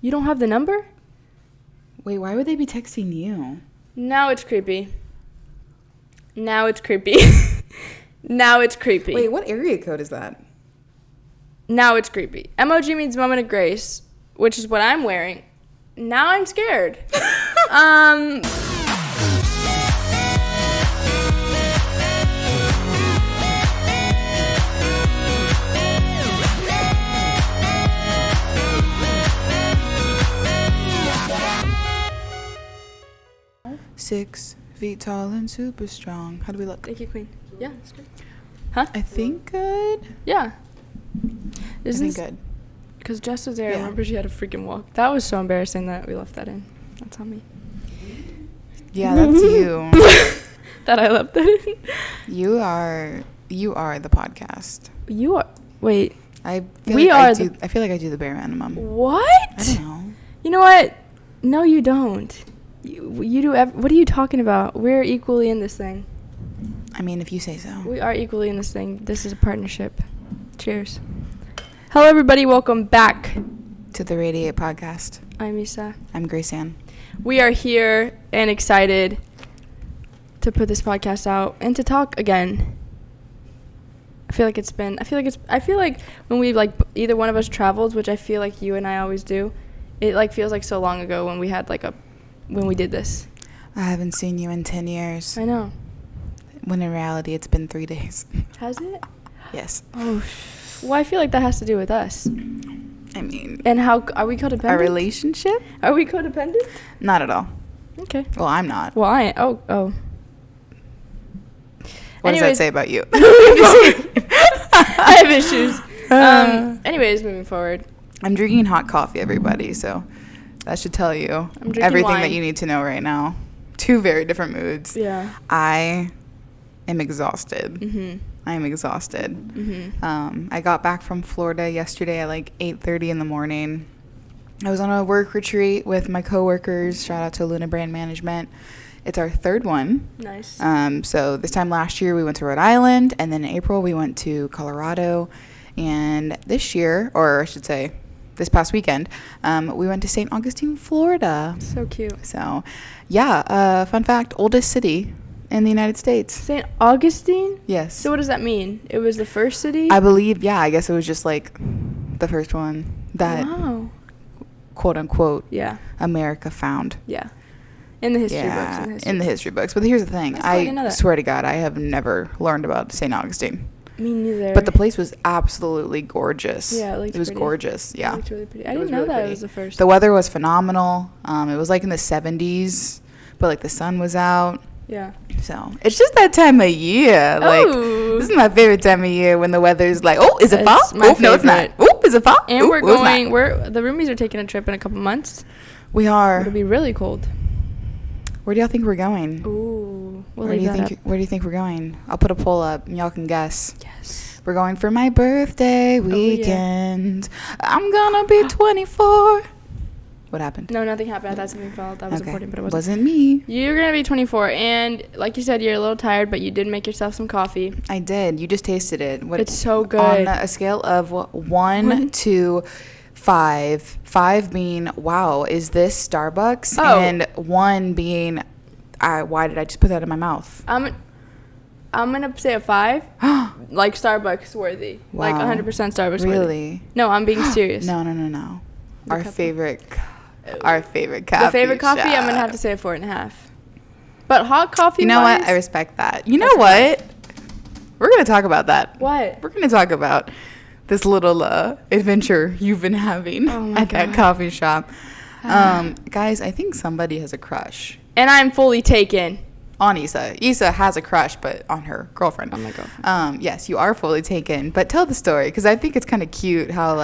You don't have the number? Wait, why would they be texting you? Now it's creepy. Now it's creepy. Now it's creepy. Wait, what area code is that? Now it's creepy. MOG means moment of grace, which is what I'm wearing. Now I'm scared. 6 feet tall and super strong. How do we look? Thank you, Queen. Yeah, that's good. I think good. Yeah. I think good. Because Jess was there. Yeah. I remember she had a freaking walk. That was so embarrassing that we left that in. That's on me. Yeah, that's you. That I left that in. You are the podcast. You are. Wait. I feel like I do the bare minimum. What? I don't know. You know what? No, you don't. You do. What are you talking about? We're equally in this thing. I mean, if you say so. We are equally in this thing. This is a partnership. Cheers. Hello, everybody. Welcome back To the Radiate Podcast. I'm Isa. I'm Grace Ann. We are here and excited to put this podcast out and to talk again. I feel like when we either one of us travels, which I feel like you and I always do, it feels like so long ago when we had when we did this. I haven't seen you in 10 years. I know. When in reality, it's been 3 days. Has it? Yes. Oh, well, I feel like that has to do with us. I mean. And how are we codependent? Our relationship? Are we codependent? Not at all. Okay. Well, I'm not. Well, I oh. What does that say about you? I have issues. Anyways, moving forward. I'm drinking hot coffee, everybody, so that should tell you everything wine. that you need to know right now. 2 very different moods. Yeah. I am exhausted. Mm-hmm. I am exhausted. Mm-hmm. I got back from Florida yesterday at 8:30 in the morning. I was on a work retreat with my coworkers. Shout out to Luna Brand Management. It's our 3rd one. Nice. So this time last year we went to Rhode Island, and then in April we went to Colorado, and this year, or I should say this past weekend, we went to St. Augustine, Florida. So cute. So yeah, fun fact, oldest city in the United States. St. Augustine? Yes. So what does that mean? It was the first city? I believe, yeah, I guess it was just the first one that wow. quote unquote Yeah. America found. Yeah. In the history books. In the history books. But here's the thing. I swear to God, I have never learned about St. Augustine. Me neither. But the place was absolutely gorgeous. Yeah, it was pretty. gorgeous. Yeah. It looked really pretty. I didn't know that it was the first. The weather was phenomenal. It was in the 70s, but the sun was out. Yeah. So it's just that time of year. This is my favorite time of year when the weather's is it fall? No, it's not. Is it fall? And we're going. The roomies are taking a trip in a couple months. We are. It'll be really cold. Where do y'all think we're going? Ooh. Where do you think we're going? I'll put a poll up and y'all can guess. Yes. We're going for my birthday weekend. Oh, yeah. I'm gonna be 24. What happened? No, nothing happened. I thought something fell. I was recording, but it wasn't. Wasn't me. You're gonna be 24, and like you said, you're a little tired, but you did make yourself some coffee. I did. You just tasted it. It's so good. On a scale of 1 to 5, 5 being wow, is this Starbucks? Oh. And 1 being, why did I just put that in my mouth? I'm gonna say a 5, like Starbucks worthy, Wow. 100% Starbucks worthy. Really? No, I'm being serious. No. Our favorite coffee. The favorite coffee, I'm gonna have to say a 4.5. But hot coffee. You know what? I respect that. You know what? We're gonna talk about that. What? We're gonna talk about this little adventure you've been having at that coffee shop. Guys, I think somebody has a crush. And I'm fully taken. On Isa. Isa has a crush, but on her girlfriend. On my girlfriend. Yes, you are fully taken. But tell the story, because I think it's kind of cute how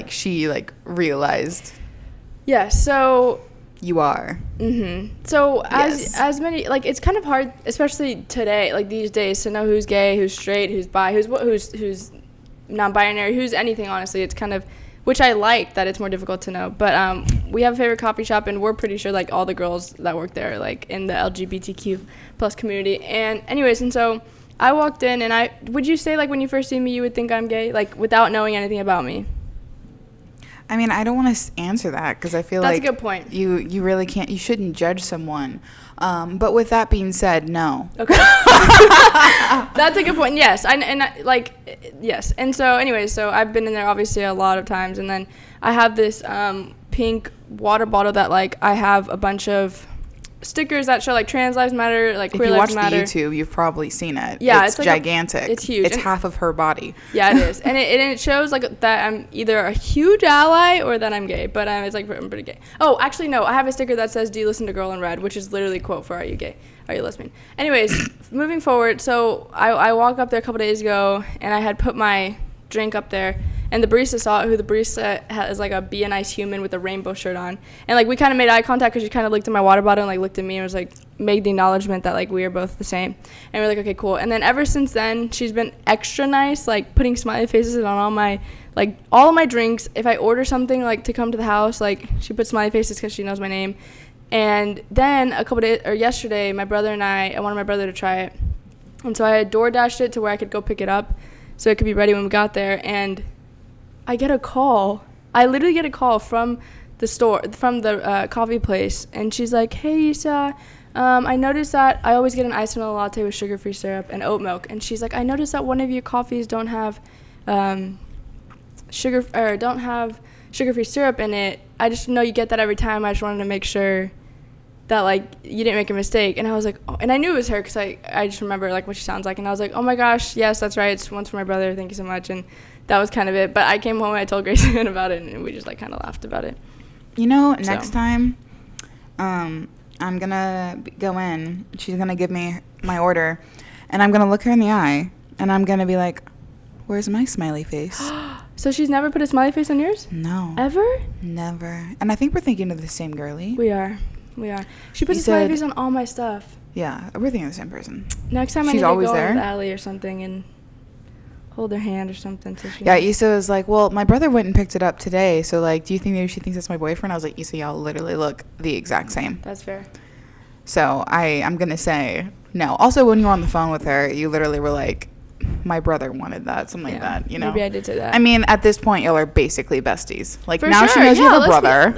she realized. Yeah. So. You are. Mm-hmm. So Yes. as many it's kind of hard, especially today, these days, to know who's gay, who's straight, who's bi, who's non-binary, who's anything. Honestly, it's kind of, which I like that it's more difficult to know. But we have a favorite coffee shop, and we're pretty sure all the girls that work there are in the LGBTQ plus community. And anyways, and so I walked in, and would you say when you first see me, you would think I'm gay, without knowing anything about me? I mean, I don't want to answer that because I feel That's like a good point. You really can't. You shouldn't judge someone. But with that being said, no. Okay. That's a good point. Yes. Yes. And so anyways, so I've been in there obviously a lot of times, and then I have this pink water bottle that like I have a bunch of stickers that show like trans lives matter, like queer lives matter. If you watch the YouTube, you've probably seen it. Yeah, it's like gigantic. it's huge. It's half of her body. Yeah, it is, and it shows like that I'm either a huge ally or that I'm gay. But it's like I'm pretty gay. Oh, actually no, I have a sticker that says "Do you listen to Girl in Red," which is literally a quote for "Are you gay? Are you lesbian?" Anyways, moving forward, so I walked up there a couple days ago, and I had put my drink up there. And the barista saw it, who the barista is like a Be a Nice Human with a rainbow shirt on. And like we kind of made eye contact because she kind of looked at my water bottle and like looked at me and was like, made the acknowledgement that like we are both the same. And we're like, okay, cool. And then ever since then, she's been extra nice, like putting smiley faces on all of my drinks. If I order something like to come to the house, like she puts smiley faces because she knows my name. And then yesterday, my brother and I wanted my brother to try it. And so I had DoorDashed it to where I could go pick it up so it could be ready when we got there. And I get a call. I literally get a call from the store, from the coffee place, and she's like, "Hey, Issa, I noticed that I always get an iced vanilla latte with sugar-free syrup and oat milk." And she's like, "I noticed that one of your coffees don't have sugar-free syrup in it. I just know you get that every time. I just wanted to make sure that like you didn't make a mistake." And I was like, oh, and I knew it was her because I just remember like what she sounds like, and I was like, "Oh my gosh, yes, that's right. It's one's for my brother. Thank you so much." And that was kind of it. But I came home and I told Grayson about it, and we just like kind of laughed about it. You know, next time, I'm gonna go in. She's gonna give me my order, and I'm gonna look her in the eye, and I'm gonna be like, "Where's my smiley face?" So she's never put a smiley face on yours? No. Ever? Never. And I think we're thinking of the same girly. We are. She puts a smiley face on all my stuff. Yeah, we're thinking of the same person. Next time I need to go with Allie or something and hold her hand or something. So she knows. Issa was like, "Well, my brother went and picked it up today, so like, do you think maybe she thinks it's my boyfriend?" I was like, "Issa, y'all literally look the exact same." That's fair. So I'm gonna say no. Also, when you were on the phone with her, you literally were like, "My brother wanted that," something like that. You know. Maybe I did say that. I mean, at this point, y'all are basically besties. Like For now, sure. she knows you have a brother.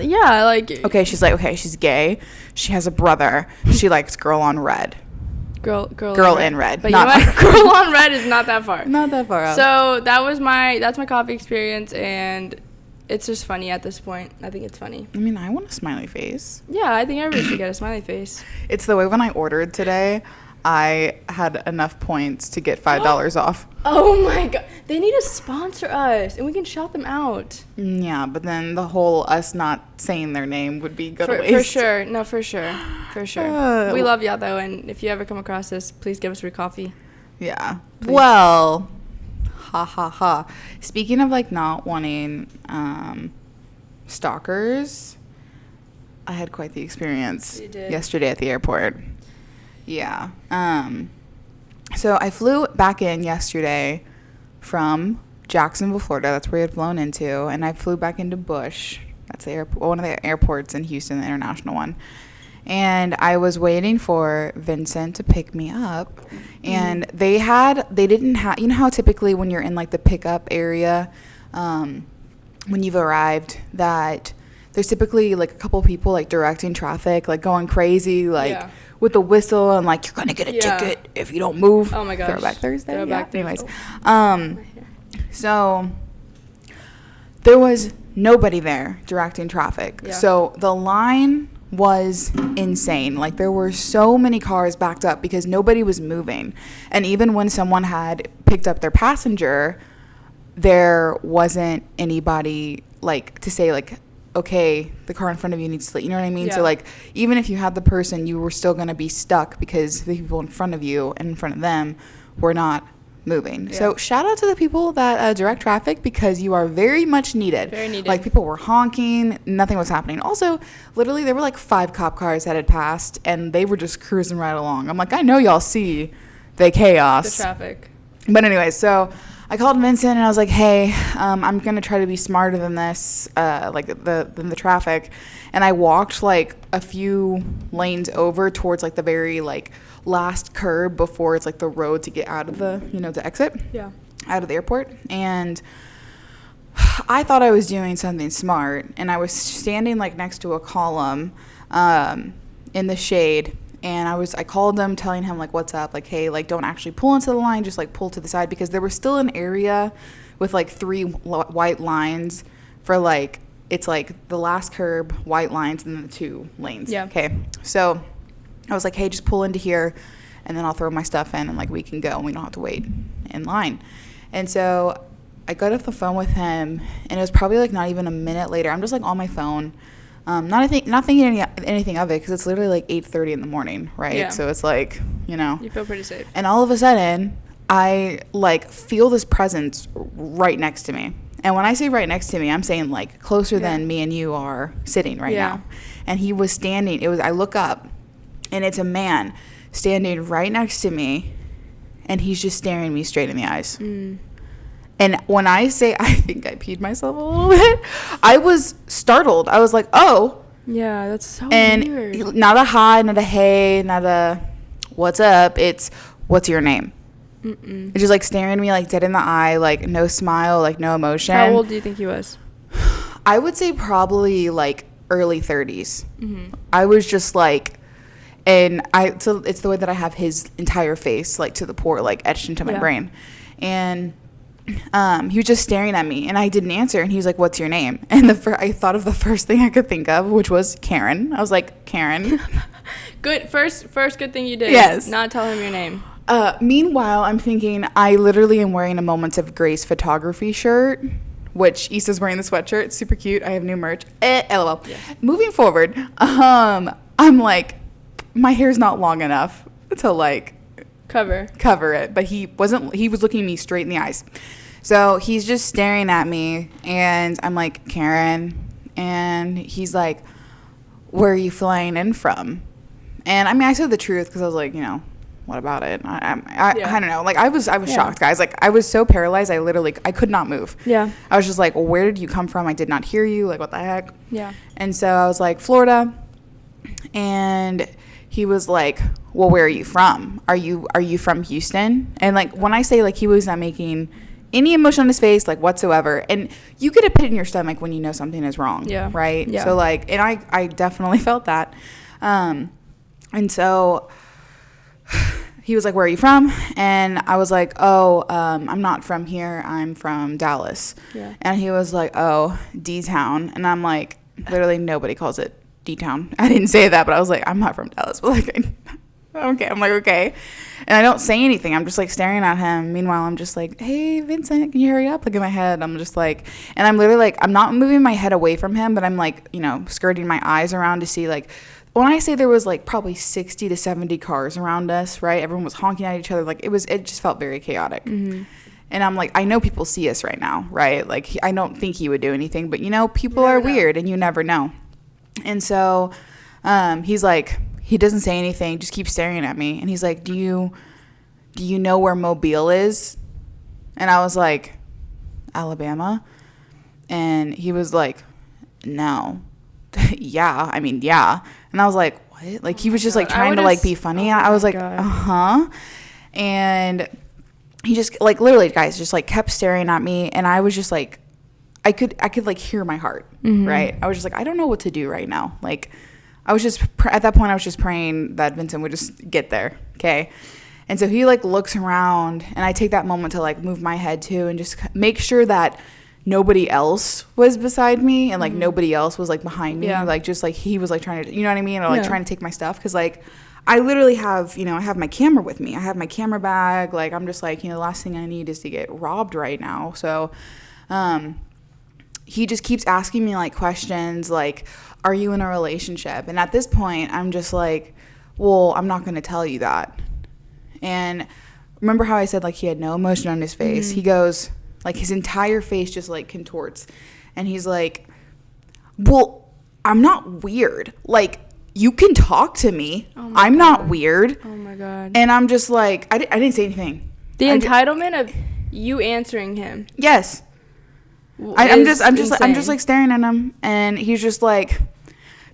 Okay, she's like, okay, she's gay. She has a brother. She likes Girl on Red. Girl in red. But you know what? Girl on Red is not that far. Not that far out. So that's my coffee experience, and it's just funny at this point. I think it's funny. I mean, I want a smiley face. Yeah, I think everybody should get a smiley face. It's the way when I ordered today, I had enough points to get $5 off. Oh my god. They need to sponsor us and we can shout them out. Yeah, but then the whole us not saying their name would be good waste. For sure. No, for sure. For sure. We love y'all though, and if you ever come across this, please give us free coffee. Yeah. Please. Well, ha ha ha. Speaking of like not wanting stalkers, I had quite the experience yesterday at the airport. Yeah. So I flew back in yesterday from Jacksonville, Florida. That's where I had flown into. And I flew back into Bush. That's the one of the airports in Houston, the international one. And I was waiting for Vincent to pick me up. And they didn't have, you know how typically when you're in like the pickup area, when you've arrived, that there's typically like a couple people like directing traffic, like going crazy, like with a whistle and like, "You're gonna get a ticket if you don't move." Oh my gosh. Throwback Thursday. Anyways, Oh. so there was nobody there directing traffic. Yeah. So the line was insane. Like there were so many cars backed up because nobody was moving. And even when someone had picked up their passenger, there wasn't anybody like to say like, "Okay, the car in front of you needs to," you know what I mean? Yeah. So like even if you had the person, you were still going to be stuck because the people in front of you and in front of them were not moving. Yeah. So shout out to the people that direct traffic, because you are very much needed. Very needed. Like people were honking, nothing was happening. Also, literally there were like 5 cop cars that had passed and they were just cruising right along. I'm like, I know y'all see the chaos. The traffic. But anyway, so I called Vincent and I was like, "Hey, I'm going to try to be smarter than this, than the traffic." And I walked like a few lanes over towards like the very like last curb before it's like the road to get out of the, to exit Yeah. out of the airport. And I thought I was doing something smart, and I was standing like next to a column in the shade, and I called him telling him like, what's up, like, hey, like, don't actually pull into the line, just like pull to the side, because there was still an area with like 3 white lines for like, it's like the last curb, white lines, and then the 2 lanes. Yeah. Okay. So I was like, hey, just pull into here, and then I'll throw my stuff in, and like we can go, and we don't have to wait in line. And so I got off the phone with him, and it was probably like not even a minute later. I'm just like on my phone, not thinking anything of it, because it's literally like 8:30 in the morning, right? Yeah. So it's like, you know. You feel pretty safe. And all of a sudden, I like feel this presence right next to me. And when I say right next to me, I'm saying like closer than me and you are sitting right now. And he was standing. I look up, and it's a man standing right next to me, and he's just staring me straight in the eyes. And when I say I think I peed myself a little bit, I was startled. I was like, oh. Yeah, that's so and weird. Not a hi, not a hey, not a what's up. It's what's your name? It's just like staring at me like dead in the eye, like no smile, like no emotion. How old do you think he was? I would say probably like early 30s. I was just like, so it's the way that I have his entire face like to the pore, like etched into my brain. And he was just staring at me, and I didn't answer, and he was like, what's your name? And I thought of the first thing I could think of, which was Karen. I was like, Karen. Good. First good thing you did. Yes. Not tell him your name. Meanwhile, I'm thinking, I literally am wearing a Moments of Grace photography shirt, which Issa's wearing the sweatshirt. It's super cute. I have new merch. LOL. Yeah. Moving forward, I'm like, my hair's not long enough to like cover it, but he was looking me straight in the eyes. So he's just staring at me, and I'm like, Karen, and he's like, where are you flying in from? And I mean, I said the truth, because I was like, you know, what about it? I don't know. Like I was shocked, guys. Like I was so paralyzed. I could not move. Yeah. I was just like, well, where did you come from? I did not hear you. Like, what the heck? Yeah. And so I was like, Florida. And he was like, well, where are you from? Are you from Houston? And like, when I say like, he was not making any emotion on his face, like whatsoever. And you get a pit in your stomach when you know something is wrong. Yeah. Right. Yeah. So like, and I definitely felt that. And so he was like, where are you from? And I was like, oh, I'm not from here. I'm from Dallas. Yeah. And he was like, oh, D-Town. And I'm like, literally nobody calls it D-Town. I didn't say that, but I was like, I'm not from Dallas. But like, okay. I'm like, okay. And I don't say anything. I'm just like staring at him. Meanwhile, I'm just like, hey, Vincent, can you hurry up? Like in my head, I'm just like, and I'm literally like, I'm not moving my head away from him, but I'm like, you know, skirting my eyes around to see like, when I say there was like probably 60 to 70 cars around us, right? Everyone was honking at each other. Like it just felt very chaotic. And I'm like, I know people see us right now, right? Like I don't think he would do anything, but you know, people are weird and you never know. And so he's like, he doesn't say anything, just keeps staring at me. And he's like, do you know where Mobile is? And I was like, Alabama. And he was like, no. Yeah. I mean, yeah. And I was like, what? Like he was just like trying to like be funny. I was like, uh-huh. And he just like literally, guys, just like kept staring at me. And I was just like, I could like hear my heart, right? I was just like, I don't know what to do right now. Like I was just, at that point, I was just praying that Vincent would just get there. Okay. And so he like looks around, and I take that moment to like move my head too and just make sure that nobody else was beside me, and like nobody else was like behind me. Like just like he was like trying to, you know what I mean? Or like trying to take my stuff. Cause like I literally have, you know, I have my camera with me. I have my camera bag. Like I'm just like, you know, the last thing I need is to get robbed right now. So, he just keeps asking me like questions like, are you in a relationship? And at this point, I'm just like, well, I'm not going to tell you that. And remember how I said like he had no emotion on his face? He goes, like his entire face just like contorts. And he's like, well, I'm not weird. Like you can talk to me. I'm not weird. Oh my God. And I'm just like, I didn't say anything. The entitlement of you answering him. Yes. I'm just like staring at him, and he's just like,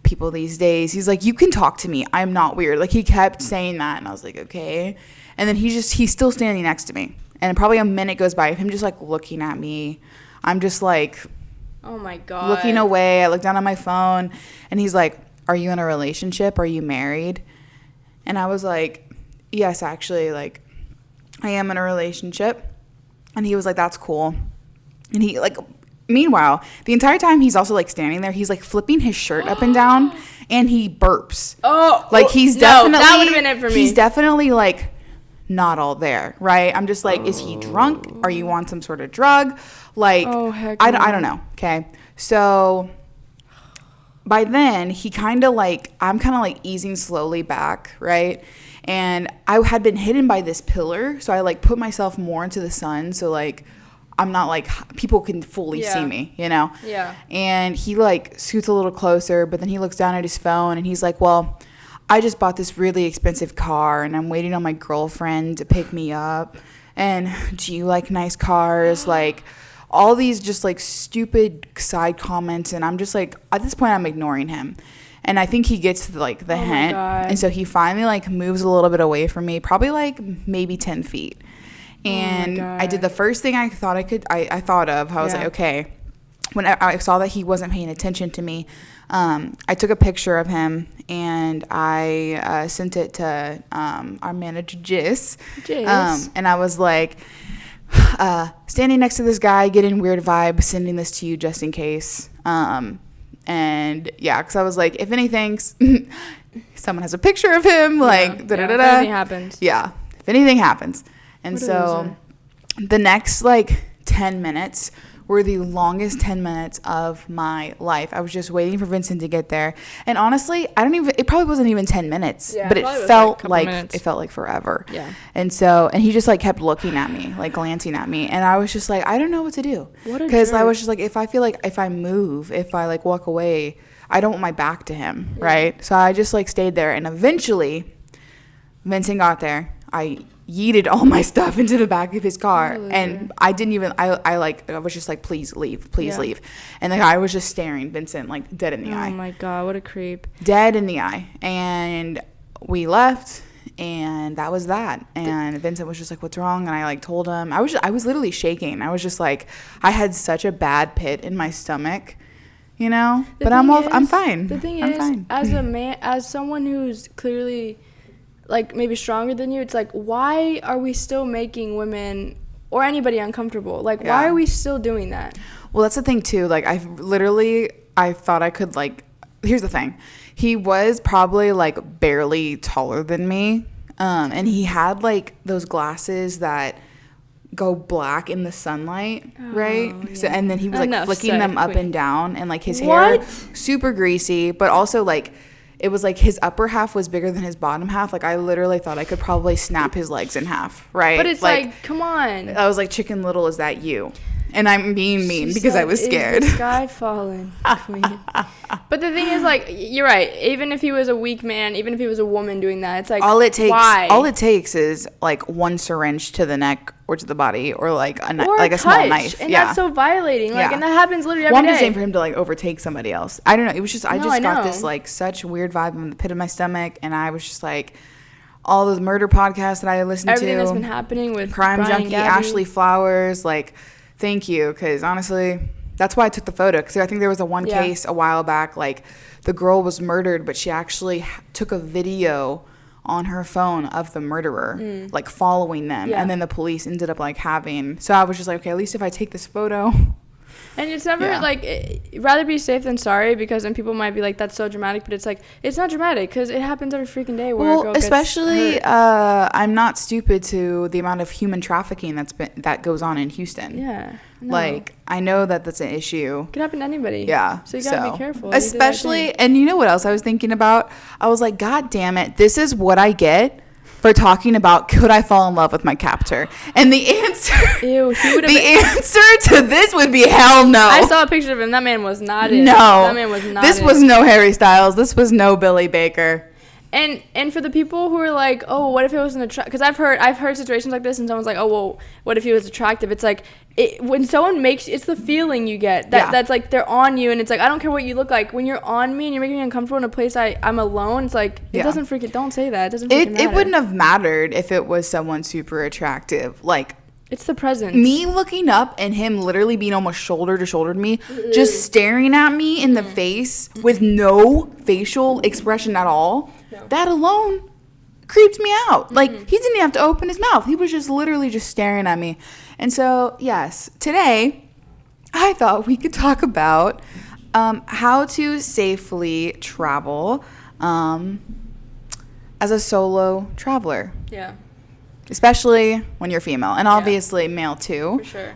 people these days, he's like, you can talk to me, I'm not weird. Like he kept saying that, and I was like, okay. And then he's still standing next to me, and probably a minute goes by of him just like looking at me. I'm just like, oh my God, looking away. I look down on my phone, and he's like, are you in a relationship? Are you married? And I was like, yes, actually, like, I am in a relationship. And he was like, that's cool. And he, like, meanwhile, the entire time he's also, like, standing there, he's, like, flipping his shirt up and down, and he burps. Oh, like, he's definitely, that would have been it for me. He's definitely, like, not all there, right? I'm just like, is he drunk? Are you on some sort of drug? Like, heck I don't know, okay? So by then, he kind of like, I'm kind of like easing slowly back, right? And I had been hidden by this pillar, so I like put myself more into the sun, so like I'm not like, people can fully see me, you know? Yeah. And he like scoots a little closer, but then he looks down at his phone and he's like, well, I just bought this really expensive car and I'm waiting on my girlfriend to pick me up. And do you like nice cars? Like all these just like stupid side comments. And I'm just like, at this point, I'm ignoring him. And I think he gets the hint. And so he finally like moves a little bit away from me, probably like maybe 10 feet. And I did the first thing I thought I thought of. I was like, okay. When I saw that he wasn't paying attention to me, I took a picture of him and I sent it to our manager, Jiss. And I was like, standing next to this guy, getting weird vibes, sending this to you just in case. And yeah, because I was like, if anything, someone has a picture of him, like, if anything happens. Yeah, if anything happens. And so the next like 10 minutes were the longest 10 minutes of my life. I was just waiting for Vincent to get there. And honestly, it probably wasn't even 10 minutes, but it felt like forever. Yeah. And he just like kept looking at me, like glancing at me. And I was just like, I don't know what to do. Because I was just like, if I move, if I like walk away, I don't want my back to him. Yeah. Right. So I just like stayed there. And eventually Vincent got there. I yeeted all my stuff into the back of his car. And I didn't even, I was just like, please leave. And the guy was just staring Vincent like dead in the eye. Oh my God, what a creep. Dead in the eye. And we left and that was that. And Vincent was just like, what's wrong? And I like told him, I was literally shaking. I was just like, I had such a bad pit in my stomach, you know, but I'm fine. The thing is, as a man, as someone who's clearly like maybe stronger than you, it's like, why are we still making women or anybody uncomfortable? Like, why are we still doing that? Well, that's the thing too. Like, I thought I could like, here's the thing. He was probably like barely taller than me. And he had like those glasses that go black in the sunlight, right? Yeah. So, and then he was like flicking them up and down, and like his hair super greasy, but also like, it was like his upper half was bigger than his bottom half. Like I literally thought I could probably snap his legs in half, right? But it's like come on. I was like, Chicken Little, is that you? And I'm being mean because I was scared. Is the sky falling? But the thing is, like, you're right. Even if he was a weak man, even if he was a woman doing that, it's like, why? All it takes is like one syringe to the neck or to the body, or like a small knife. And that's so violating. Like, and that happens literally every day. I'm just saying for him to like overtake somebody else. I don't know. It was just I got this like such weird vibe in the pit of my stomach, and I was just like, all the murder podcasts that I listened to, everything that's been happening with Crime Brian Junkie, Ashley Flowers, like. Thank you, because honestly, that's why I took the photo. Because I think there was one case a while back, like the girl was murdered, but she actually took a video on her phone of the murderer, like following them, and then the police ended up like having. So I was just like, okay, at least if I take this photo. And it's never rather be safe than sorry, because then people might be like, that's so dramatic, but it's like, it's not dramatic because it happens every freaking day. Where especially I'm not stupid to the amount of human trafficking that goes on in Houston. Yeah. No. Like, I know that that's an issue. It can happen to anybody. Yeah. So you gotta be careful. Especially, and you know what else I was thinking about? I was like, God damn it, this is what I get for talking about, could I fall in love with my captor? And the answer, answer to this would be hell no. I saw a picture of him. That man was not it. No. That man was not This was no Harry Styles. This was no Billy Baker. And for the people who are like, oh, what if it wasn't attractive? Because I've heard situations like this, and someone's like, oh, well, what if he was attractive? It's like, when someone it's the feeling you get that's like they're on you, and it's like, I don't care what you look like. When you're on me and you're making me uncomfortable in a place I'm alone, it's like, it doesn't freaking, don't say that. It doesn't freaking matter. It wouldn't have mattered if it was someone super attractive. Like, It's the presence. Me looking up and him literally being almost shoulder to shoulder to me, just staring at me in the face with no facial expression at all. No. That alone creeped me out. Like, he didn't even have to open his mouth. He was just literally just staring at me. And so, yes, today I thought we could talk about how to safely travel as a solo traveler. Yeah. Especially when you're female, and obviously male too. For sure.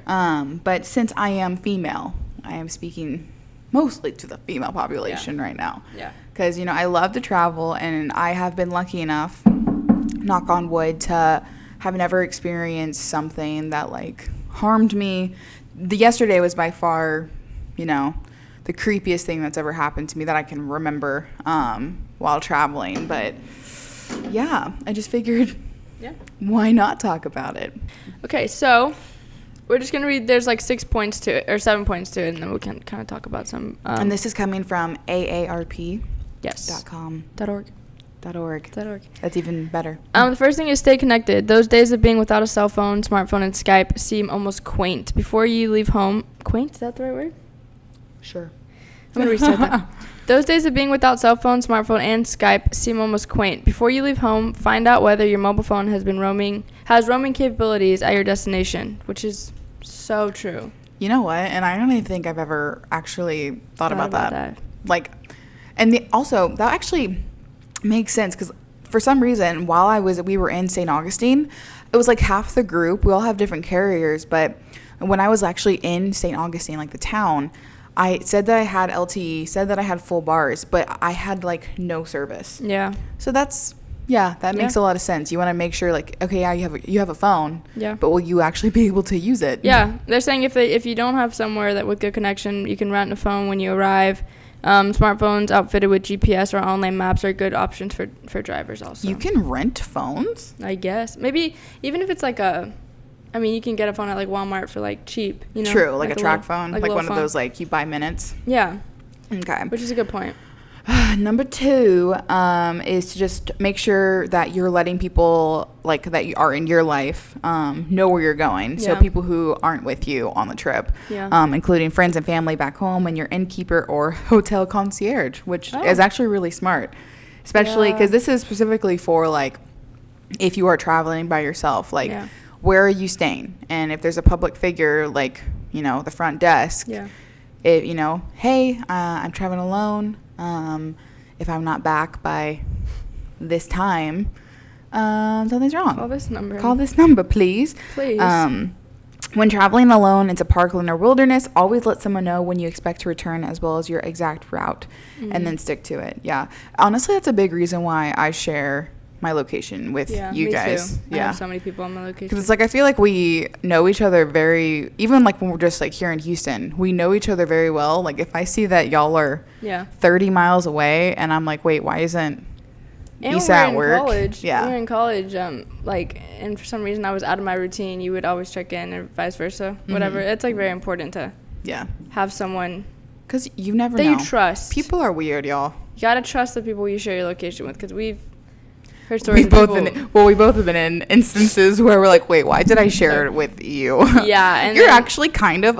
But since I am female, I am speaking mostly to the female population right now. Yeah. Because, I love to travel, and I have been lucky enough, knock on wood, to have never experienced something that, like, harmed me. Yesterday was by far, the creepiest thing that's ever happened to me that I can remember while traveling. But, yeah, I just figured... Yeah. Why not talk about it? Okay, so we're just going to read, there's like 6 points to it, or 7 points to it, and then we can kind of talk about some. And this is coming from AARP. Yes. .com. .org. That's even better. The first thing is stay connected. Those days of being without a cell phone, smartphone, and Skype seem almost quaint. Before you leave home, quaint, is that the right word? Sure. I'm going to restart that. Those days of being without cell phone, smartphone, and Skype seem almost quaint. Before you leave home, find out whether your mobile phone has roaming capabilities at your destination, which is so true. You know what? And I don't even think I've ever actually thought about that. Like, and also that actually makes sense because for some reason while we were in St. Augustine, it was like half the group. We all have different carriers, but when I was actually in St. Augustine, like the town, I said that I had LTE, said that I had full bars, but I had, like, no service. Yeah. So that makes a lot of sense. You want to make sure, like, okay, yeah, you have a phone. Yeah. But will you actually be able to use it? Yeah. They're saying if you don't have somewhere that with good connection, you can rent a phone when you arrive. Smartphones outfitted with GPS or online maps are good options for drivers also. You can rent phones? I guess. Maybe even if it's like you can get a phone at, like, Walmart for, like, cheap, True, like a track phone, like one phone. of those, like, you buy minutes. Yeah. Okay. Which is a good point. Number 2 is to just make sure that you're letting people, like, that you are in your life know where you're going. So people who aren't with you on the trip, including friends and family back home and your innkeeper or hotel concierge, which is actually really smart, especially because this is specifically for, like, if you are traveling by yourself, like, where are you staying? And if there's a public figure, like, the front desk, hey, I'm traveling alone. If I'm not back by this time, something's wrong. Call this number, please. Please. When traveling alone into parkland or wilderness, always let someone know when you expect to return as well as your exact route, and then stick to it. Yeah. Honestly, that's a big reason why I share my location with you guys. Too. I have so many people on my location. Because it's like I feel like we know each other even like when we're just like here in Houston, we know each other very well. Like if I see that y'all are 30 miles away and I'm like, wait, why isn't Issa at work? College. Yeah. We were in college, and for some reason I was out of my routine. You would always check in or vice versa, whatever. It's like very important to have someone. Because you never know. That you trust. People are weird, y'all. You gotta trust the people you share your location with because we've heard stories. We both have been in instances where we're like, wait, why did I share it with you? Yeah, and you're actually kind of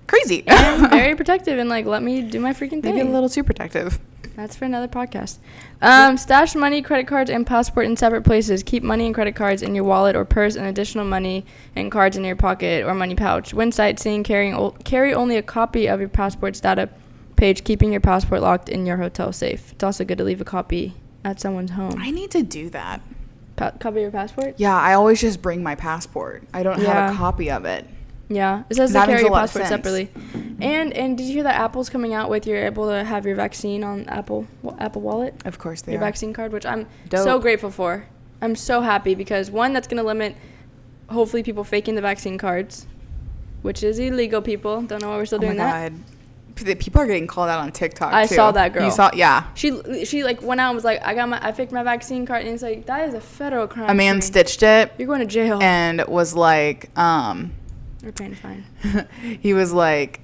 crazy and very protective and like let me do my freaking thing. Maybe a little too protective. That's for another podcast. Stash money, credit cards, and passport in separate places. Keep money and credit cards in your wallet or purse, and additional money and cards in your pocket or money pouch. When sightseeing, carry only a copy of your passport's data page, keeping your passport locked in your hotel safe. It's also good to leave a copy at someone's home. I need to do that. Copy of your passport? Yeah, I always just bring my passport. I don't have a copy of it. Yeah, it says to carry your passport separately. And did you hear that Apple's coming out with you're able to have your vaccine on Apple Wallet? Of course they are. Your vaccine card, which I'm so grateful for. I'm so happy because one, that's going to limit hopefully people faking the vaccine cards, which is illegal. People don't know why we're still doing that. People are getting called out on TikTok. I saw that girl. You saw, yeah. She like went out and was like, I faked my vaccine card, and it's like that is a federal crime. A man stitched it. You're going to jail. And was like, You're paying a fine. He was like,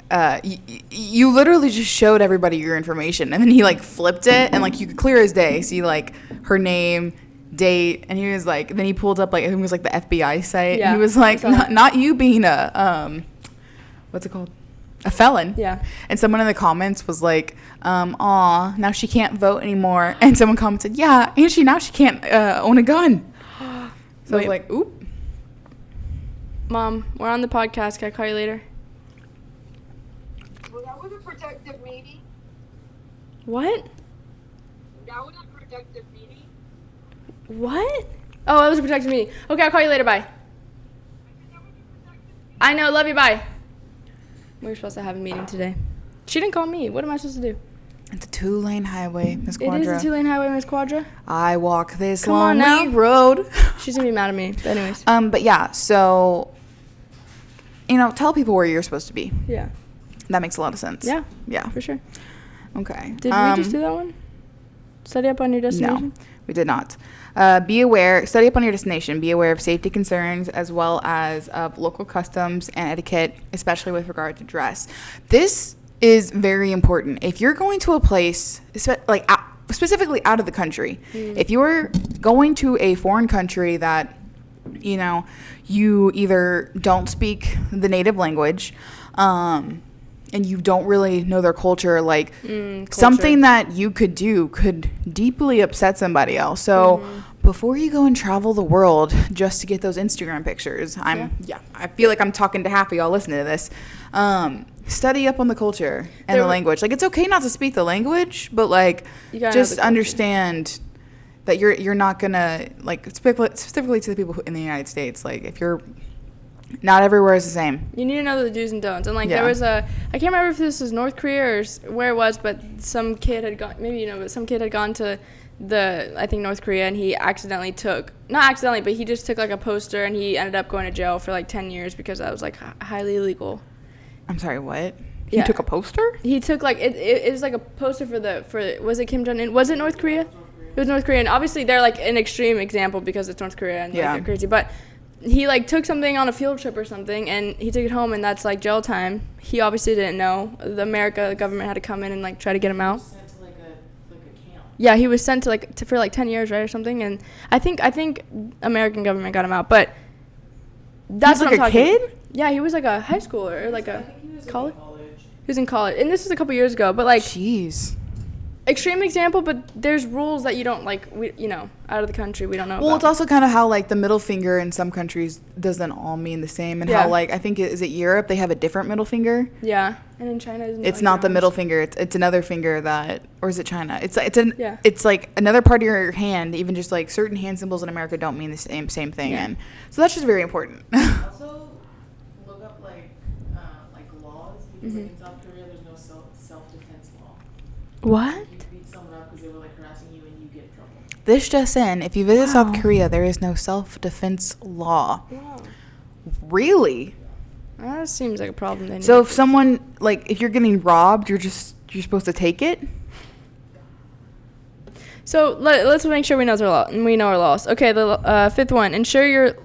you literally just showed everybody your information, and then he like flipped it, and like you could clear as day see like her name, date, and he was like, then he pulled up like I think it was like the FBI site. Yeah, and he was like, not you being a what's it called, a felon. Yeah. And someone in the comments was like, aw, now she can't vote anymore. And someone commented, yeah, and now she can't own a gun. So I was like, oop. Mom, we're on the podcast. Can I call you later? Well, that was a productive meeting. What? That was a productive meeting. What? Oh, it was a protected meeting. Okay, I'll call you later. Bye. I know. Love you. Bye. We were supposed to have a meeting today. She didn't call me. What am I supposed to do? It's a 2-lane highway, Miss Quadra. It is a 2-lane highway, Miss Quadra. I walk this Come on lonely now. road. She's gonna be mad at me. But anyways. But yeah, so tell people where you're supposed to be. Yeah. That makes a lot of sense. Yeah. Yeah. For sure. Okay. Did we just do that one? Study up on your destination? No, we did not. Study up on your destination. Be aware of safety concerns as well as of local customs and etiquette, especially with regard to dress. This is very important. If you're going to a place, like specifically out of the country, if you're going to a foreign country that, you either don't speak the native language, and you don't really know their culture, like something that you could do could deeply upset somebody else. So before you go and travel the world just to get those Instagram pictures, I feel like I'm talking to half of y'all listening to this. Study up on the culture and the language. Like, it's okay not to speak the language, but like just understand that you're not gonna, like, specifically to the people in the United States, like if you're not everywhere is the same. You need to know the do's and don'ts. And, like, there was I can't remember if this was North Korea or where it was, but some kid had gone, but some kid had gone to I think North Korea, and he not accidentally, but he just took, like, a poster, and he ended up going to jail for, like, 10 years because that was, like, highly illegal. I'm sorry, what? He took a poster? He took, like, it was, like, a poster for was it Kim Jong-un? Was it North Korea? It was North Korea, and obviously they're, like, an extreme example because it's North Korea, and, like, they're crazy, but he, like, took something on a field trip or something, and he took it home, and that's, like, jail time. He obviously didn't know. The government had to come in and, like, try to get him out. Sent to, like, a camp. Yeah, he was sent to, like, for, like, 10 years, right, or something, and I think American government got him out, but that's what I'm talking. He was, like, a kid? Yeah, he was, like, a high schooler, or, like, a college. College. He was in college, and this was a couple years ago, but, like, Jeez. extreme example, but there's rules that you don't, like, out of the country we don't know about. It's also kind of how, like, the middle finger in some countries doesn't all mean the same, and how, like, I think is it Europe, they have a different middle finger. Yeah, and in China it's not the middle finger, it's another finger or is it China? It's like another part of your hand. Even just, like, certain hand symbols in America don't mean the same thing, and so that's just very important. Also, look up like laws, because like in South Korea there's no self-defense law. What? You beat someone up because they were like harassing you and you get in trouble. This just in, if you visit South Korea, there is no self-defense law. Wow. Really? That seems like a problem. So if someone, like, if you're getting robbed, you're supposed to take it? So let's make sure we know our laws. Okay, the fifth one. Ensure your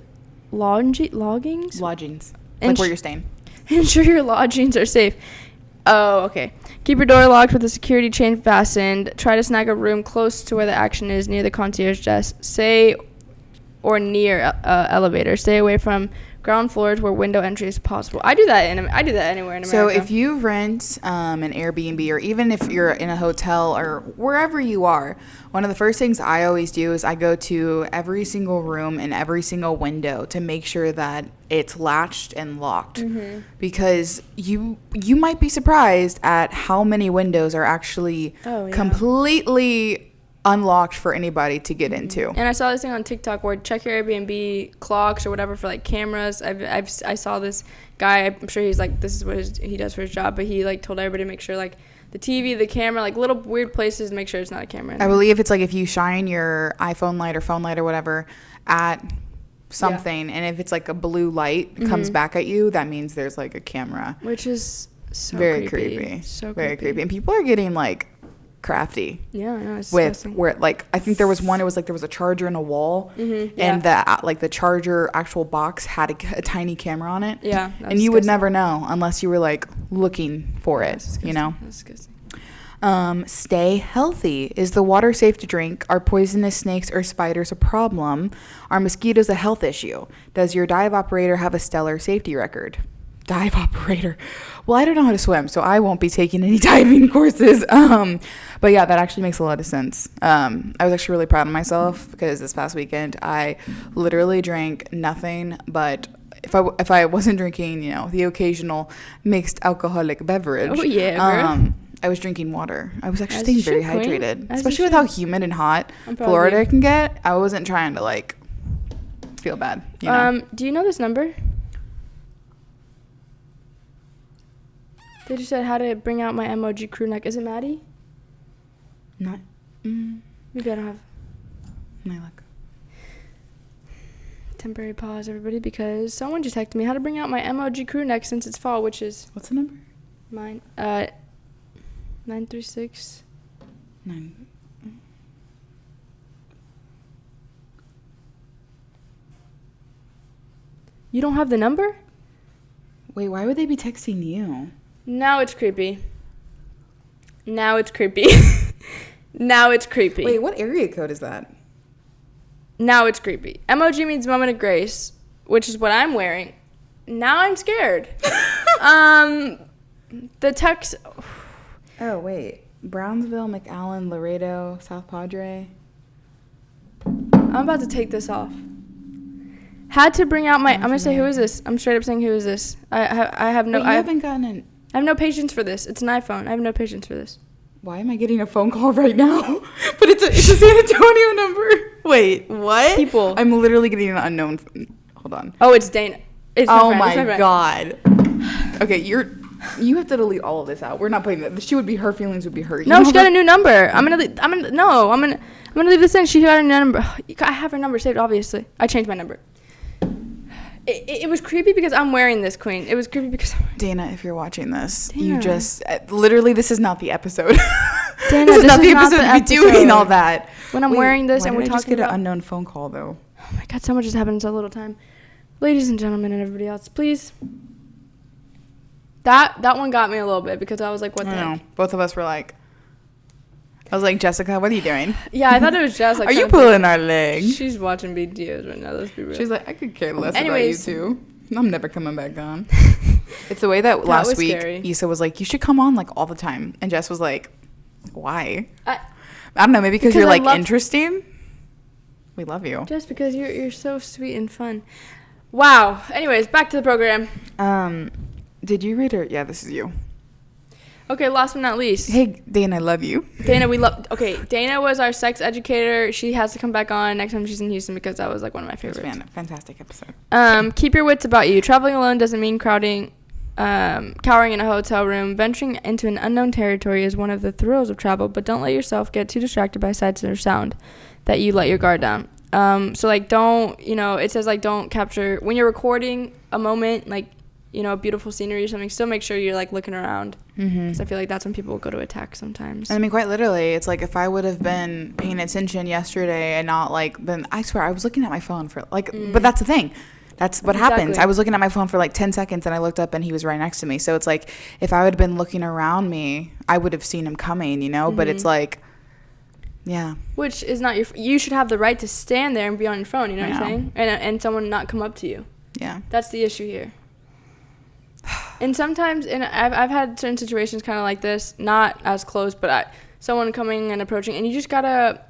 lodgings? Lodgings. Like where you're staying. Ensure your lodgings are safe. Oh, okay. Keep your door locked with a security chain fastened. Try to snag a room close to where the action is, near the concierge desk. Or near elevator. Stay away from ground floors where window entry is possible. I do that anywhere in America. So if you rent an Airbnb, or even if you're in a hotel or wherever you are, one of the first things I always do is I go to every single room and every single window to make sure that it's latched and locked. Because you might be surprised at how many windows are actually completely unlocked for anybody to get into. And I saw this thing on TikTok where check your Airbnb clocks or whatever for, like, cameras. I saw this guy, I'm sure he's like, this is what he does for his job, but he, like, told everybody to make sure, like, the TV, the camera, like, little weird places, make sure it's not a camera. I believe it's like if you shine your iPhone light or phone light or whatever at something, and if it's like a blue light comes back at you, that means there's, like, a camera. Which is so very creepy. So very creepy. And people are getting, like, crafty. Yeah, I know. It's with disgusting. where, like, I think there was one, it was like there was a charger in a wall, and the charger actual box had a tiny camera on it. Yeah. And you would never know unless you were, like, looking for it, you know? That's disgusting. Stay healthy. Is the water safe to drink? Are poisonous snakes or spiders a problem? Are mosquitoes a health issue? Does your dive operator have a stellar safety record? Dive operator. Well, I don't know how to swim, so I won't be taking any diving courses. But yeah, that actually makes a lot of sense. I was actually really proud of myself because this past weekend I literally drank nothing but if I wasn't drinking, the occasional mixed alcoholic beverage. Oh yeah, girl. I was drinking water. I was actually As staying you very should, queen. hydrated, As especially you with how humid and hot I'm proud of Florida you. can get. I wasn't trying to feel bad. Do you know this number? They just said how to bring out my MOG crew neck. Is it Maddie? Not. Maybe I don't have My luck. temporary pause, everybody, because someone just texted me how to bring out my MOG crew neck since it's fall, which is What's the number? mine. 936. 9. You don't have the number? Wait, why would they be texting you? Now it's creepy. Now it's creepy. Now it's creepy. Wait, what area code is that? Now it's creepy. MOG means moment of grace, which is what I'm wearing. Now I'm scared. The text. Oh, wait. Brownsville, McAllen, Laredo, South Padre. I'm about to take this off. Had to bring out my. I'm gonna say who is this? I'm straight up saying who is this? I have no. Wait, you haven't gotten an. I have no patience for this. It's an iPhone. I have no patience for this. Why am I getting a phone call right now? But it's a San Antonio number. Wait, what? People. I'm literally getting an unknown. Hold on. Oh, it's Dana. It's Oh my my friend. god. Okay, you have to delete all of this out. We're not putting that. She would be. Her feelings would be hurt. You No, know she got a new number. I'm gonna leave this in. She got a new number. I have her number saved. Obviously, I changed my number. It was creepy because I'm wearing this, Queen. It was creepy because Dana, if you're watching this, Dana. you just literally this is not the episode. Dana, this is not the not episode the to be doing episode. all that. When I'm wearing this why and did we're I just talking get about. an unknown phone call though. Oh my god, so much has happened in so little time. Ladies and gentlemen and everybody else, please. That one got me a little bit because I was like, what the I heck? know. Both of us were like, I was like, Jessica, what are you doing? Yeah, I thought it was just like. Are you trying to- pulling our leg? She's watching BTS right now. Let's be real. She's like, I could care less Anyways. about you two. I'm never coming back on. It's the way that That last was week scary. Issa was like, you should come on all the time. And Jess was like, why? I- I don't know, maybe because Because you're I love- interesting. We love you. Just because you're so sweet and fun. Wow. Anyways, back to the program. Did you read her? Yeah, this is you. Okay, last but not least. Hey, Dana, I love you. Dana, we love. Okay, Dana was our sex educator. She has to come back on next time she's in Houston because that was like one of my It was favorites. fantastic episode. Keep your wits about you. Traveling alone doesn't mean cowering in a hotel room. Venturing into an unknown territory is one of the thrills of travel, but don't let yourself get too distracted by sights or sound that you let your guard down. So don't, it says don't capture when you're recording a moment, beautiful scenery or something. Still make sure you're looking around. Because I feel like that's when people go to attack sometimes. I mean, quite literally, it's like if I would have been paying attention yesterday and not been, I swear, I was looking at my phone for but that's the thing. That's what happens. Exactly. I was looking at my phone for 10 seconds and I looked up and he was right next to me. So it's like, if I would have been looking around me, I would have seen him coming, But it's yeah. Which is not you should have the right to stand there and be on your phone, you know what I'm saying? And someone not come up to you. Yeah. That's the issue here. And sometimes, I've had certain situations kind of like this, not as close, but someone coming and approaching, and you just gotta.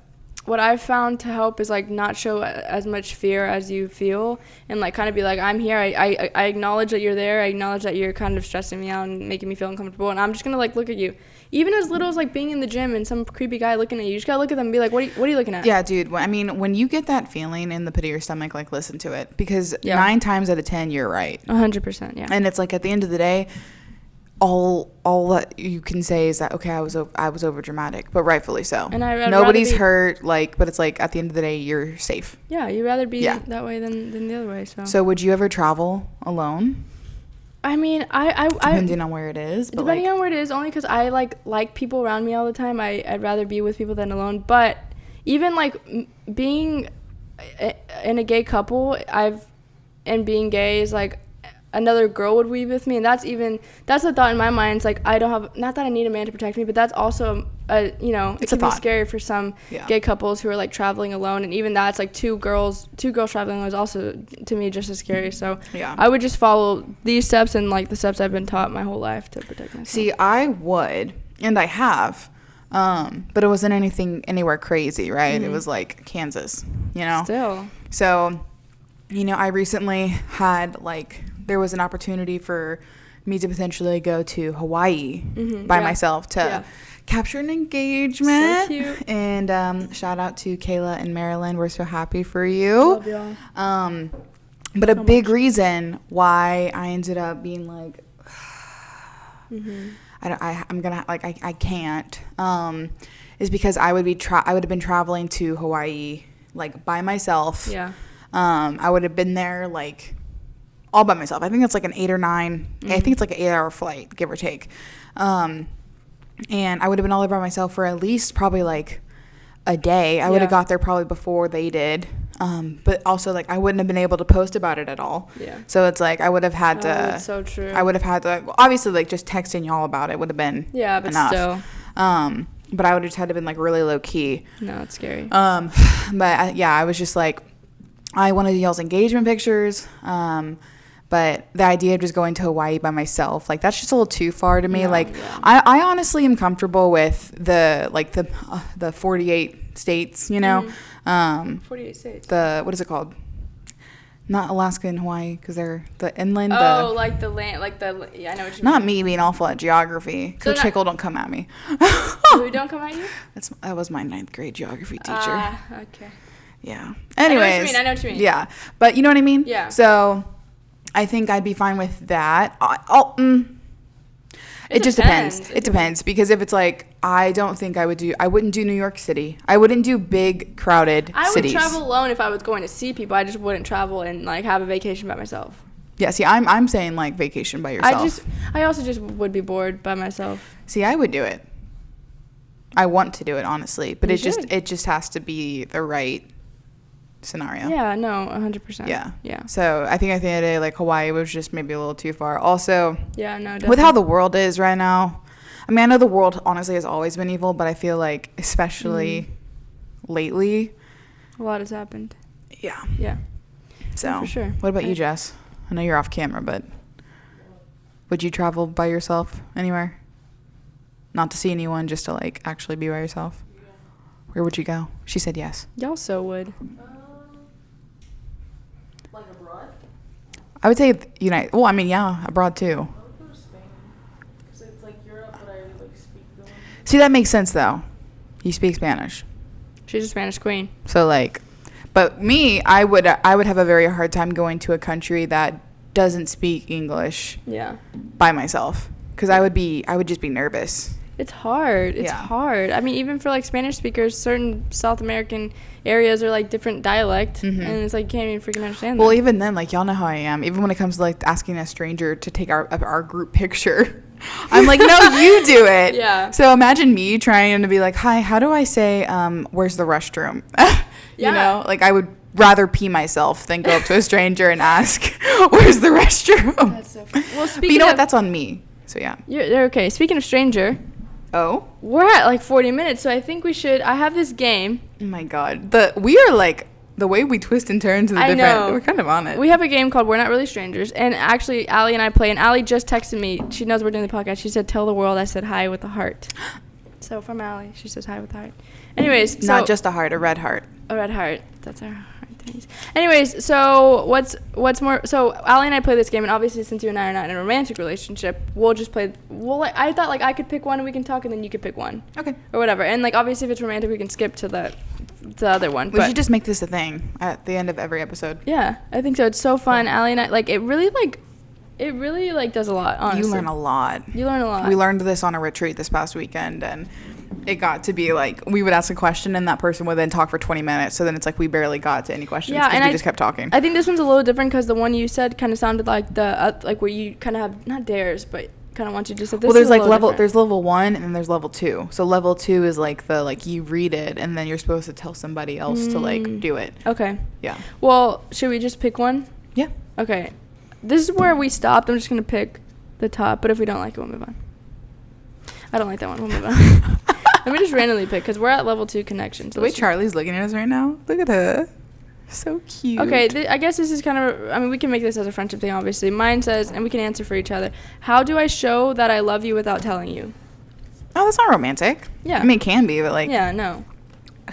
What I've found to help is not show as much fear as you feel, and kind of be I'm here. I acknowledge that you're there. I acknowledge that you're kind of stressing me out and making me feel uncomfortable, and I'm just gonna look at you. Even as little as being in the gym and some creepy guy looking at you, you just gotta look at them and be like, what are you looking at? Yeah, dude. I mean, when you get that feeling in the pit of your stomach, listen to it, because Yeah. 9 times out of 10, you're right. 100%, yeah. And it's at the end of the day, all that you can say is that, okay, I was over dramatic, but rightfully so. And I'd nobody's rather hurt, but it's at the end of the day, you're safe. Yeah, you'd rather be Yeah. that way than the other way. So would you ever travel alone? I mean, Depending on where it is, but depending on where it is, only because I like people around me all the time. I'd rather be with people than alone. But even being in a gay couple, and being gay is another girl would be with me, and that's a thought in my mind. It's like, I don't have, not that I need a man to protect me, but that's also it It's a can be thought. scary for some gay couples who are like traveling alone, and even that's like two girls traveling is also to me just as scary. So Yeah. I would just follow these steps and like the steps I've been taught my whole life to protect myself. See, I would, and I have, but it wasn't anything anywhere crazy, right? It was like Kansas, Still. So, I recently had like, there was an opportunity for me to potentially go to Hawaii by myself to capture an engagement. So cute. And shout out to Kayla and Marilyn. We're so happy for you. Love y'all. But a big reason why I ended up being like, I can't, is because I would have been traveling to Hawaii like by myself. Yeah. I would have been there like all by myself. I think it's like an 8 or 9. I think it's like an 8-hour flight, give or take. And I would have been all there by myself for at least probably like a day. I would have got there probably before they did. But also like I wouldn't have been able to post about it at all. Yeah. So it's like I would have had to. That's so true. I would have had to. Well, obviously, like just texting y'all about it would have been. Yeah, but enough. still. But I would have had to been like really low key. No, it's scary. But I was just like, I wanted y'all's engagement pictures. But the idea of just going to Hawaii by myself, like that's just a little too far to me. I honestly am comfortable with the 48 states, 48 states. What is it called? Not Alaska and Hawaii, because they're the inland. Like the land, I know what you mean. Not me being awful at geography. So Coach Hickle, don't come at me. Who don't come at you? That was my 9th grade geography teacher. Okay. Yeah. Anyways. I know what you mean. Yeah. But you know what I mean? Yeah. So I think I'd be fine with that. It just depends. It depends. Because if it's like, I wouldn't do New York City. I wouldn't do big, crowded cities. I would travel alone if I was going to see people. I just wouldn't travel and like have a vacation by myself. Yeah, see, I'm saying like vacation by yourself. I also just would be bored by myself. See, I would do it. I want to do it, honestly. But it just has to be the right scenario. Yeah, no, 100%. Yeah. So I think at the end of the day, like Hawaii was just maybe a little too far. Also, yeah, no, definitely. with how the world is right now, I mean, I know the world honestly has always been evil, but I feel like especially lately, a lot has happened. Yeah. Yeah. So for sure. What about you, Jess? I know you're off camera, but would you travel by yourself anywhere? Not to see anyone, just to like actually be by yourself? Yeah. Where would you go? She said yes. Y'all so would. Like abroad? I would say abroad too. I would go to Spain. Because it's like Europe, but I like speak fluent. See, that makes sense though. You speak Spanish. She's a Spanish queen. So like, but me, I would have a very hard time going to a country that doesn't speak English. Yeah. By myself, because I would just be nervous. It's hard. It's hard. I mean, even for like Spanish speakers, certain South American areas are like different dialect, and it's like you can't even freaking understand them. Well, even then, like y'all know how I am. Even when it comes to like asking a stranger to take our group picture, I'm like, no, you do it. Yeah. So imagine me trying to be like, hi, how do I say, where's the restroom? You know, like I would rather pee myself than go up to a stranger and ask, where's the restroom? That's so funny. Well, but you know what? That's on me. So yeah. They're okay. Speaking of stranger. Oh? We're at like 40 minutes, so I think I have this game. Oh my god. We are like, the way we twist and turn to the different, we're kind of on it. We have a game called We're Not Really Strangers, and actually Allie and I play, and Allie just texted me. She knows we're doing the podcast. She said, tell the world I said hi with a heart. So from Allie, she says hi with a heart. Anyways. Not just a heart, a red heart. A red heart. That's our heart. Anyways, so what's more? So Allie and I play this game, and obviously since you and I are not in a romantic relationship, we'll just play. I thought like I could pick one and we can talk, and then you could pick one. Okay. Or whatever. And like obviously if it's romantic, we can skip to the other one. We should just make this a thing at the end of every episode. Yeah, I think so. It's so fun. Allie and I it really does a lot. Honestly, you learn a lot. We learned this on a retreat this past weekend, and it got to be like we would ask a question and that person would then talk for 20 minutes. So then it's like we barely got to any questions because we just kept talking. I think this one's a little different because the one you said kind of sounded like the like where you kind of have not dares but kind of want you to just. Well, there's like there's level 1 and then there's level 2. So level 2 is like you read it and then you're supposed to tell somebody else to like do it. Okay. Yeah. Well, should we just pick one? Yeah. Okay. this is where we stopped. I'm just going to pick the top, but if we don't like it, we'll move on. I don't like that one. We'll move on. Let me just randomly pick because we're at level 2 connections. The way Charlie's looking at us right now, look at her. So cute. Okay, I guess this is kind of, I mean, we can make this as a friendship thing, obviously. Mine says, and we can answer for each other, how do I show that I love you without telling you? Oh, that's not romantic. Yeah. I mean, it can be, but like. Yeah, no.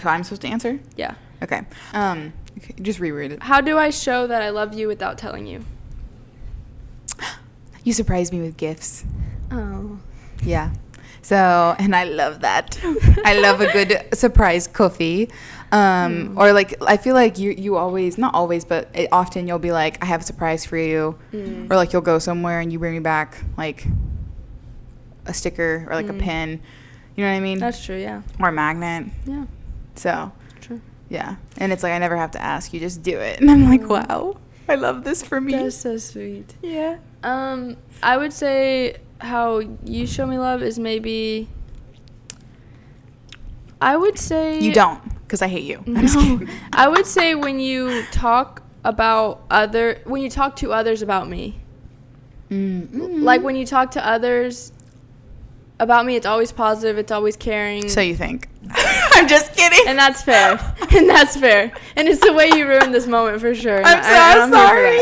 So I'm supposed to answer? Yeah. Okay. Just reread it. How do I show that I love you without telling you? You surprised me with gifts. Oh. Yeah. So, and I love that. I love a good surprise coffee. Or like, I feel like you always, not always, but often you'll be like, I have a surprise for you. Or like you'll go somewhere and you bring me back like a sticker or like a pin. You know what I mean? That's true, yeah. Or a magnet. Yeah. So, True. yeah. And it's like, I never have to ask, you just do it. And I'm like, wow, I love this for me. That's so sweet. Yeah. I would say how you show me love is maybe, I would say. You don't, because I hate you. I'm just No. kidding. I would say when you talk to others about me. Like when you talk to others about me, it's always positive, it's always caring. So you think. I'm just kidding. And that's fair. And that's fair. And it's the way you ruined this moment for sure. I'm so sorry.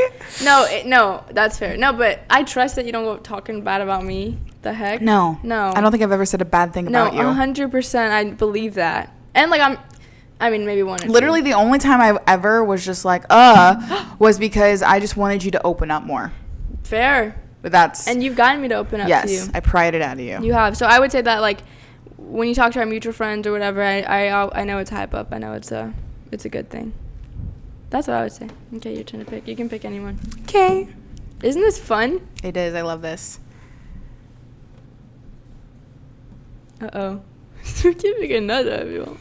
No, that's fair. No, but I trust that you don't go talking bad about me. The heck? No. No. I don't think I've ever said a bad thing about you. No, 100% I believe that. And like I mean maybe one or two. Literally the only time I ever was just like, was because I just wanted you to open up more. Fair. But that's. And you've gotten me to open up to you. Yes, I pried it out of you. You have. So I would say that like when you talk to our mutual friends or whatever, I know it's hype up. I know it's a good thing. That's what I would say. Okay, your turn to pick. You can pick anyone. Okay. Isn't this fun? It is. I love this. Uh-oh. We can pick another if you want.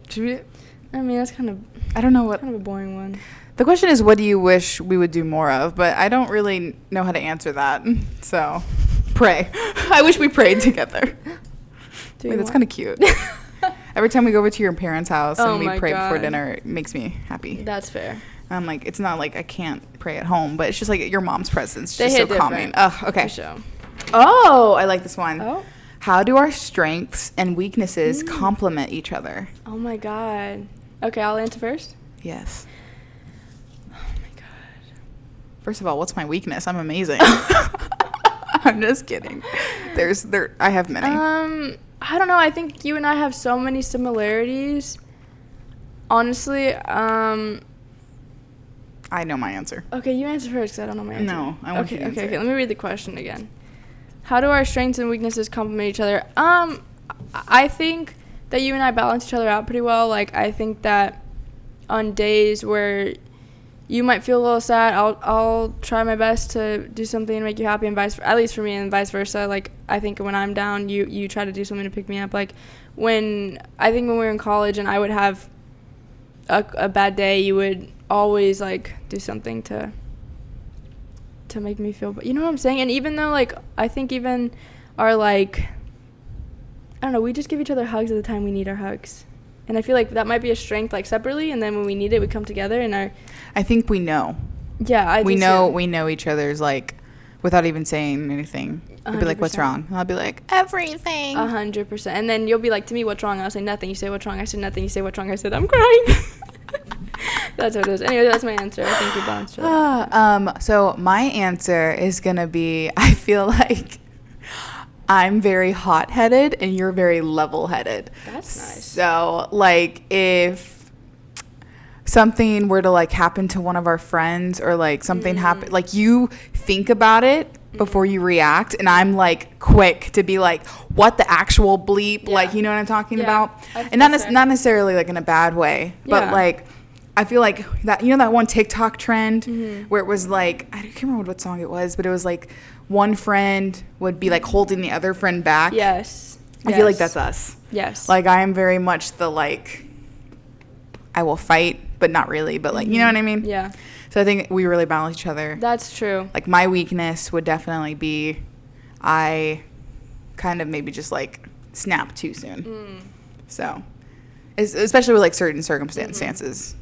Should we? I mean, that's kind of I don't know what. a boring one. The question is, what do you wish we would do more of? But I don't really know how to answer that. So, pray. I wish we prayed together. Wait, that's kind of cute. Every time we go over to your parents' house Oh and we my pray before God. dinner, it makes me happy. That's fair. I'm like, it's not like I can't pray at home, but it's just like your mom's presence. They Just so hit calming. different. Oh, okay. For sure. Oh, I like this one. Oh. How do our strengths and weaknesses complement each other? Oh my God. Okay, I'll answer first. Yes. Oh my God. First of all, what's my weakness? I'm amazing. I'm just kidding. I have many. I don't know. I think you and I have so many similarities. Honestly, I know my answer. okay, you answer first because I don't know my answer. No, I want you to answer. Okay. Let me read the question again. How do our strengths and weaknesses complement each other? I think that you and I balance each other out pretty well. Like, I think that on days where you might feel a little sad, I'll try my best to do something to make you happy, and at least for me, and vice versa. Like, I think when I'm down, you try to do something to pick me up. Like, when we were in college and I would have a bad day, you would always like do something to make me feel, you know what I'm saying? And even though like I think even our like, I don't know, we just give each other hugs at the time we need our hugs, and I feel like that might be a strength like separately, and then when we need it we come together and I think we know. Yeah, we know each other's like without even saying anything. You'll be like, what's wrong? And I'll be like, everything. 100%. And then you'll be like, to me, what's wrong? I'll say nothing. You say, what's wrong? I said nothing. You say, what's wrong? I said, I'm crying. That's what it is. Anyway, that's my answer. I think we balanced each other. So my answer is gonna be, I feel like I'm very hot-headed and you're very level-headed. That's nice. So like if something were to like happen to one of our friends or like something happen, like you think about it before you react, and I'm like quick to be like, what the actual bleep? Yeah. like, you know what I'm talking Yeah. about? I think And not that's fair. not necessarily like in a bad way, but Yeah. like I feel like that, you know, that one TikTok trend where it was like, I can't remember what song it was, but it was like one friend would be like holding the other friend back. Yes. I feel like that's us. Yes. Like I am very much the like, I will fight, but not really, but like, you know what I mean? Yeah. So I think we really balance each other. That's true. Like my weakness would definitely be I kind of maybe just like snap too soon. So especially with like certain circumstances.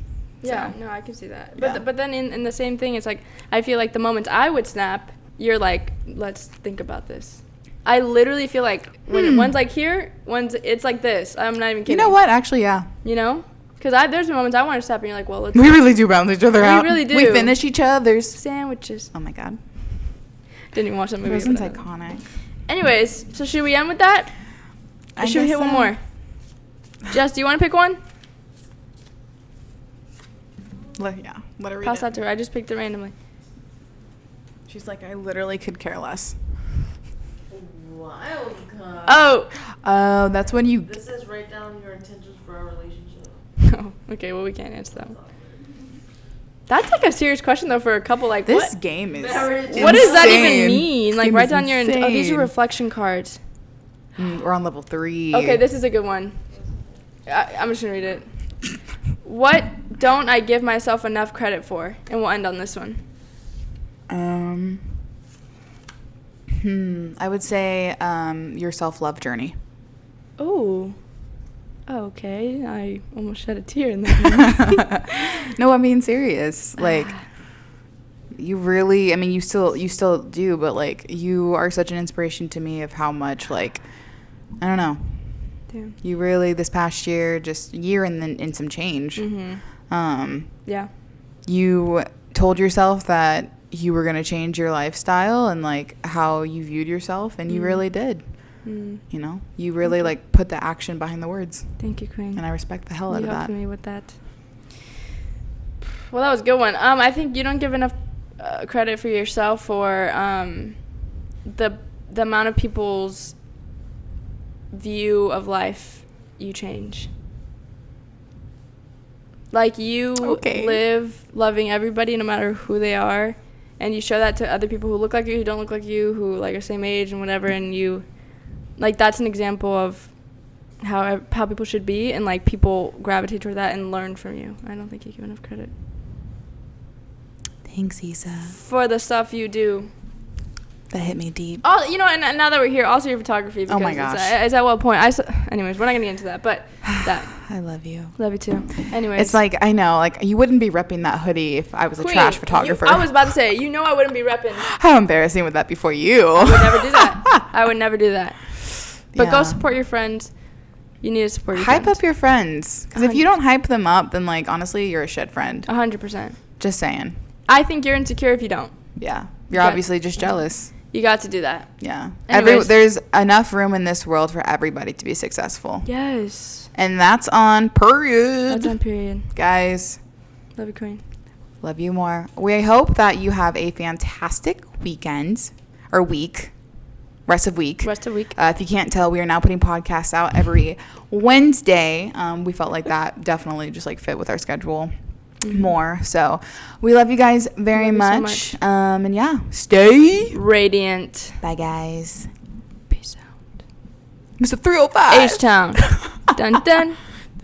Yeah, So, no, I can see that. Yeah. But then in the same thing, it's like I feel like the moments I would snap, you're like, let's think about this. I literally feel like when one's like here, it's like this. I'm not even you kidding. know what? Actually, yeah. You know? Because there's moments I want to snap and you're like, well, let's We really do balance each other out. We really do. We finish each other's. sandwiches. Oh my god. Didn't even watch that movie. Frozen's but- iconic. Anyways, so should we end with that? Or should we hit guess one so. more? Jess, do you want to pick one? Let her read Pass it. that to her. I just picked it randomly. She's like, I literally could care less. Wild card. Oh. That's when you. This says write down your intentions for our relationship. Oh, okay, well, we can't answer that one. That's like a serious question, though, for a couple. Like, This what? game is. What does that even insane. mean? This Like, game write is down your. Oh, these are insane. reflection cards. We're on level 3. Okay, this is a good one. I'm just gonna read it. What don't I give myself enough credit for? And we'll end on this one. I would say your self-love journey. Oh. Okay, I almost shed a tear in that one. No, I'm being serious. Like, you really, I mean, you still do, but like, you are such an inspiration to me of how much, like, I don't know. Damn. You really, this past year, just year and then in some change. Yeah. You told yourself that you were going to change your lifestyle and like how you viewed yourself, and you really did. You know, you really like put the action behind the words, Thank you, Queen. and I respect the hell out You of helped that. me with that. Well, that was a good one. I think you don't give enough credit for yourself for the amount of people's view of life you change. Like, you Okay. live loving everybody no matter who they are, and you show that to other people who look like you, who don't look like you, who like are same age and whatever, and you like, that's an example of how people should be, and like people gravitate toward that and learn from you. I don't think you give enough credit Thanks, Isa. for the stuff you do. That hit me deep. Oh, you know, and now that we're here, also your photography. Because Oh my gosh. It's at what point? Anyways, we're not gonna get into that, but that. I love you. Love you too. Anyways, It's like, I know, like, you wouldn't be repping that hoodie if I was a Queen, trash photographer. I was about to say, I wouldn't be repping. How embarrassing would that be for you? I would never do that. I would never do that. But Yeah. go support your friends. You need to support your Hype friends. up your friends. Because if you don't hype them up, then, like, honestly, you're a shit friend. 100%. Just saying. I think you're insecure if you don't. Yeah. You're Yeah. obviously just jealous. You got to do that. Yeah. Anyways. There's enough room in this world for everybody to be successful. Yes. And that's on period. That's on period. Guys, Love you, Queen. love you more. We hope that you have a fantastic weekend or week. Rest of week. Rest of week. If you can't tell, we are now putting podcasts out every Wednesday. We felt like that definitely just like fit with our schedule more. So we love you guys very Love you so much. And yeah, stay. Radiant. Bye, guys. Peace out. Mr. 305. H-Town. Dun dun.